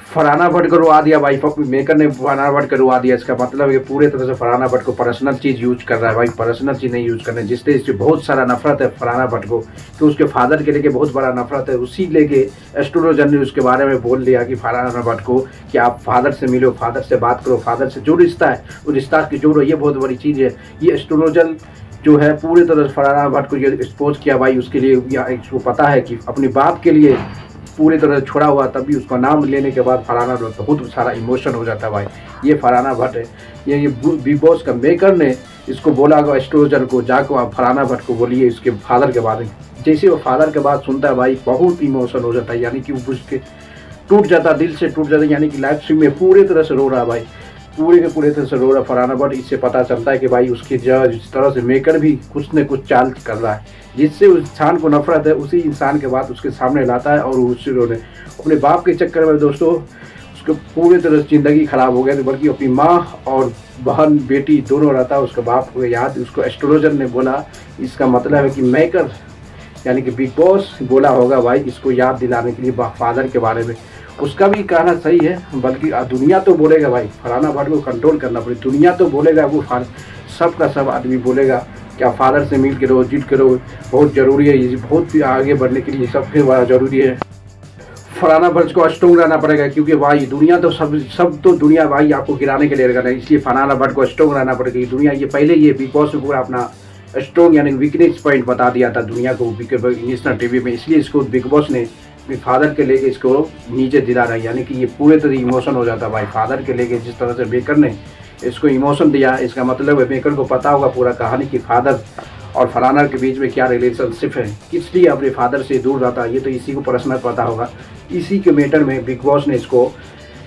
फरहाना भट्ट को रुआ दिया भाई, मेकर ने फरहाना भट्ट को रुआ दिया। इसका मतलब है कि पूरे तरह से फरहाना भट्ट को पर्सनल चीज़ यूज कर रहा है भाई, पर्सनल चीज़ नहीं यूज करना है, जिससे इससे बहुत सारा नफरत है फरहाना भट्ट को, कि उसके फादर के लेके बहुत बड़ा नफरत है। उसी लेके एस्ट्रोलॉजर ने उसके बारे में बोल दिया कि फरहाना भट्ट को कि आप फादर से मिलो, फादर से बात करो, फादर से जो रिश्ता है उस रिश्ता की जोड़ो। ये बहुत बड़ी चीज़ है। ये एस्ट्रोलॉजर जो है पूरे तरह से फरहाना भट्ट को ये एक्सपोज किया भाई। उसके लिए उसको पता है कि अपने बाप के लिए पूरी तरह छोड़ा हुआ, तब भी उसका नाम लेने के बाद फरहाना भट्ट बहुत सारा इमोशन हो जाता है भाई। ये फरहाना भट्ट है। ये बिग बॉस का मेकर ने इसको बोला होगा एस्ट्रोलॉजर को, जाकर आप फरहाना भट्ट को बोलिए इसके फादर के बारे में। जैसे वो फादर के बात सुनता है भाई बहुत इमोशन हो जाता है, यानी कि वो उसके टूट जाता, दिल से टूट जाता है, यानी कि लाइफ स्ट्रीम में पूरे तरह से रो रहा है भाई, पूरे के पूरे तरह से रो रहा फरहाना भट्ट। इससे पता चलता है कि भाई उसकी जिस तरह से मेकर भी कुछ न कुछ चाल कर रहा है, जिससे उस इंसान को नफरत है उसी इंसान के बाद उसके सामने लाता है। और उससे रोने अपने बाप के चक्कर में दोस्तों उसके पूरे तरह से ज़िंदगी खराब हो गई, बल्कि अपनी माँ और बहन बेटी दोनों रहता है उसके बाप को याद। उसको एस्ट्रोलॉजर ने बोला, इसका मतलब है कि मेकर यानी कि बिग बॉस बोला होगा भाई इसको याद दिलाने के लिए फादर के बारे में। उसका भी कहना सही है, बल्कि दुनिया तो बोलेगा भाई, फरहाना भट्ट को कंट्रोल करना पड़े। दुनिया तो बोलेगा, वो सब का सब आदमी बोलेगा क्या फादर से मिल के रहो, जीत करो, बहुत ज़रूरी है, ये बहुत आगे बढ़ने के लिए सबसे बड़ा ज़रूरी है। फरहाना भट्ट को स्ट्रॉन्ग रहना पड़ेगा, क्योंकि भाई दुनिया तो सब तो दुनिया भाई आपको गिराने के लिए रहेगा नहीं, इसलिए फरहाना भट्ट को स्ट्रॉन्ग रहना पड़ेगा। दुनिया ये पहले ये बिग बॉस में पूरा अपना स्ट्रॉन्ग यानी वीकनेस पॉइंट बता दिया था दुनिया को नेशनल टीवी में, इसलिए इसको बिग बॉस ने अपने फादर के लेके इसको नीचे दिला रहा है। यानी कि ये पूरे तरह इमोशन हो जाता है भाई फादर के लेके, जिस तरह से मेकर ने इसको इमोशन दिया। इसका मतलब है मेकर को पता होगा पूरा कहानी कि फादर और फरहाना के बीच में क्या रिलेशनशिप है, किस लिए अपने फादर से दूर रहता है, ये तो इसी को पर्सनल पता होगा। इसी के मैटर में बिग बॉस ने इसको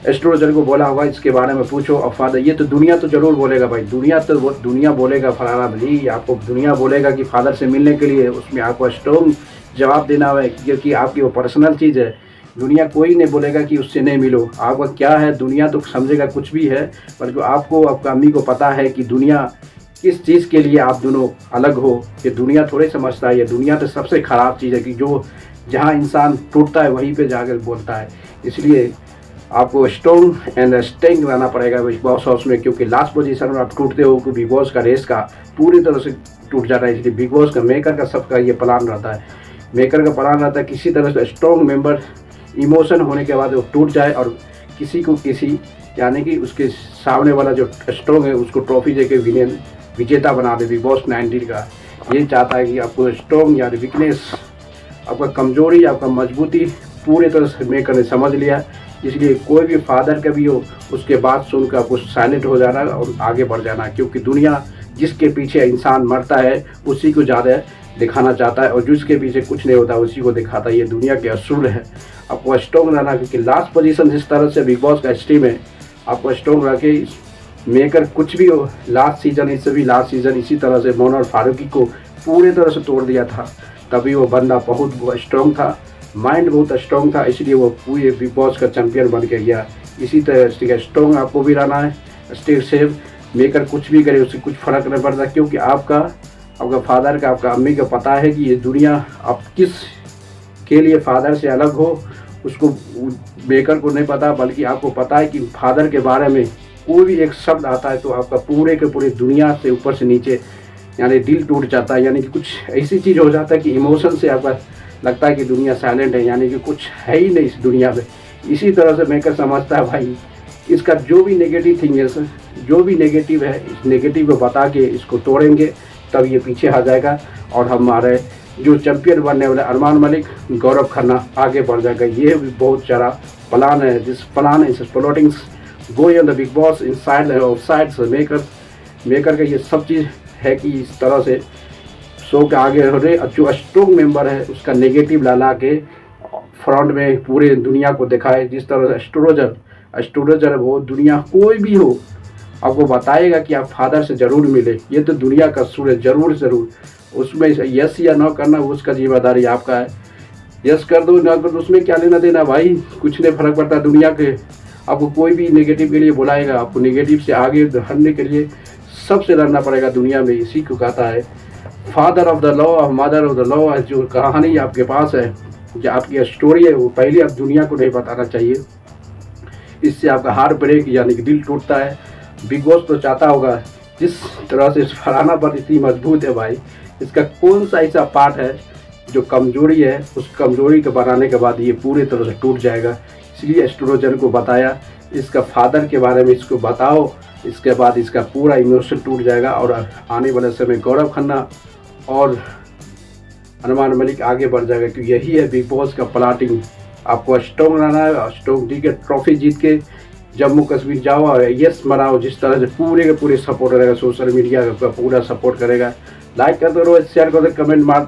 एस्ट्रोलॉजर को बोला होगा इसके बारे में पूछो। और फादर ये तो दुनिया तो जरूर बोलेगा भाई, दुनिया बोलेगा फरहाना भाई, आपको दुनिया बोलेगा कि फादर से मिलने के लिए उसमें आपको स्ट्रॉन्ग जवाब देना है, क्योंकि आपकी वो पर्सनल चीज़ है। दुनिया कोई नहीं बोलेगा कि उससे नहीं मिलो, आपका क्या है दुनिया तो समझेगा कुछ भी है, बल्कि आपको आपका अम्मी को पता है कि दुनिया किस चीज़ के लिए आप दोनों अलग हो। ये दुनिया थोड़े समझता है, ये दुनिया तो सबसे ख़राब चीज़ है कि जो जहाँ इंसान टूटता है वहीं पे जाकर बोलता है। इसलिए आपको स्ट्रॉन्ग एंड स्ट्रेंग रहना पड़ेगा बिग बॉस हाउस में, क्योंकि लास्ट पोजीशन में आप टूटते हो कि बिग बॉस का रेस का पूरी तरह से टूट जाता है। इसलिए बिग बॉस का मेकर का सबका ये प्लान रहता है, मेकर का प्लान रहता है किसी तरह से स्ट्रॉन्ग मेंबर इमोशन होने के बाद वो टूट जाए और किसी को किसी यानी कि उसके सामने वाला जो स्ट्रॉन्ग है उसको ट्रॉफी देके विजेता बना दे। बिग बॉस 19 का ये चाहता है कि आपको स्ट्रॉन्ग यानी वीकनेस, आपका कमजोरी, आपका मजबूती पूरी तरह से मेकर ने समझ लिया। इसलिए कोई भी फादर का भी हो उसके बात सुनकर आपको साइलेंट हो जाना और आगे बढ़ जाना, क्योंकि दुनिया जिसके पीछे इंसान मरता है उसी को ज़्यादा दिखाना चाहता है, और जिसके पीछे कुछ नहीं होता उसी को दिखाता है। ये दुनिया के असूल है। आपको स्ट्रॉन्ग रहना, क्योंकि लास्ट पोजीशन जिस तरह से बिग बॉस का हिस्ट्री में आपको स्ट्रॉन्ग रह के मेकर कुछ भी हो, लास्ट सीजन इससे भी लास्ट सीजन इसी तरह से मोहन और फारूकी को पूरी तरह से तोड़ दिया था। तभी वो बंदा बहुत स्ट्रॉन्ग था, माइंड बहुत स्ट्रॉन्ग था, इसलिए वो पूरे बिग बॉस का चैंपियन बन के गया। इसी तरह से स्ट्रॉन्ग आपको भी रहना है, स्टे सेफ। मेकर कुछ भी करे उससे कुछ फ़र्क नहीं पड़ता, क्योंकि आपका फादर का, आपका अम्मी का पता है कि ये दुनिया आप किस के लिए फादर से अलग हो, उसको मेकर को नहीं पता, बल्कि आपको पता है कि फादर के बारे में कोई भी एक शब्द आता है तो आपका पूरे के पूरे दुनिया से ऊपर से नीचे यानी दिल टूट जाता है। यानी कि कुछ ऐसी चीज़ हो जाता है कि इमोशन से आपका लगता है कि दुनिया साइलेंट है, यानी कि कुछ है ही नहीं इस दुनिया में। इसी तरह से मेकर समझता है भाई इसका जो भी नेगेटिव थिंग है, जो भी नेगेटिव है, इस नेगेटिव को बता के इसको तोड़ेंगे तब ये पीछे आ जाएगा और हमारे जो चैंपियन बनने वाले अरमान मलिक, गौरव खन्ना आगे बढ़ जाएगा। ये भी बहुत सारा प्लान है, this plan is plottings going on the big boss inside and outside. Maker का ये सब चीज़ है कि इस तरह से शो के आगे हो रहे जो स्ट्रॉन्ग मेंबर है उसका नेगेटिव ला के फ्रंट में पूरे दुनिया को दिखाए। जिस तरह से एस्ट्रोलॉजर है वो दुनिया कोई भी हो आपको बताएगा कि आप फादर से ज़रूर मिले। ये तो दुनिया का सूर है, ज़रूर उसमें यस या नो करना उसका जिम्मेदारी आपका है। यस कर दो ना कर दो उसमें क्या लेना देना भाई, कुछ नहीं फर्क पड़ता। दुनिया के आपको कोई भी नेगेटिव के लिए बुलाएगा, आपको नेगेटिव से आगे हटने के लिए सबसे लड़ना पड़ेगा दुनिया में। इसी को कहता है फादर ऑफ द लॉ और मदर ऑफ द लॉ। जो कहानी आपके पास है, जो आपकी स्टोरी है, वो पहले आप दुनिया को नहीं बताना चाहिए। इससे आपका हार्ट ब्रेक यानी कि दिल टूटता है। बिग बॉस तो चाहता होगा जिस तरह से फरहाना बट इतनी मजबूत है भाई, इसका कौन सा ऐसा पार्ट है जो कमजोरी है, उस कमजोरी को बनाने के बाद ये पूरी तरह से टूट जाएगा। इसलिए एस्ट्रोलॉजर को बताया इसका फादर के बारे में इसको बताओ, इसके बाद इसका पूरा इमोशन टूट जाएगा और आने वाले समय गौरव खन्ना और अरमान मलिक आगे बढ़ जाएगा, क्योंकि यही है बिग बॉस का प्लाटिंग। आपको स्ट्रॉन्ग रहना है, स्ट्रॉन्ग जी के ट्रॉफी जीत के जम्मू कश्मीर जाओ और यस मनाओ। जिस तरह से पूरे के पूरे सपोर्ट रहेगा, सोशल मीडिया का पूरा सपोर्ट करेगा। लाइक करते रहो, शेयर करते, कमेंट मारते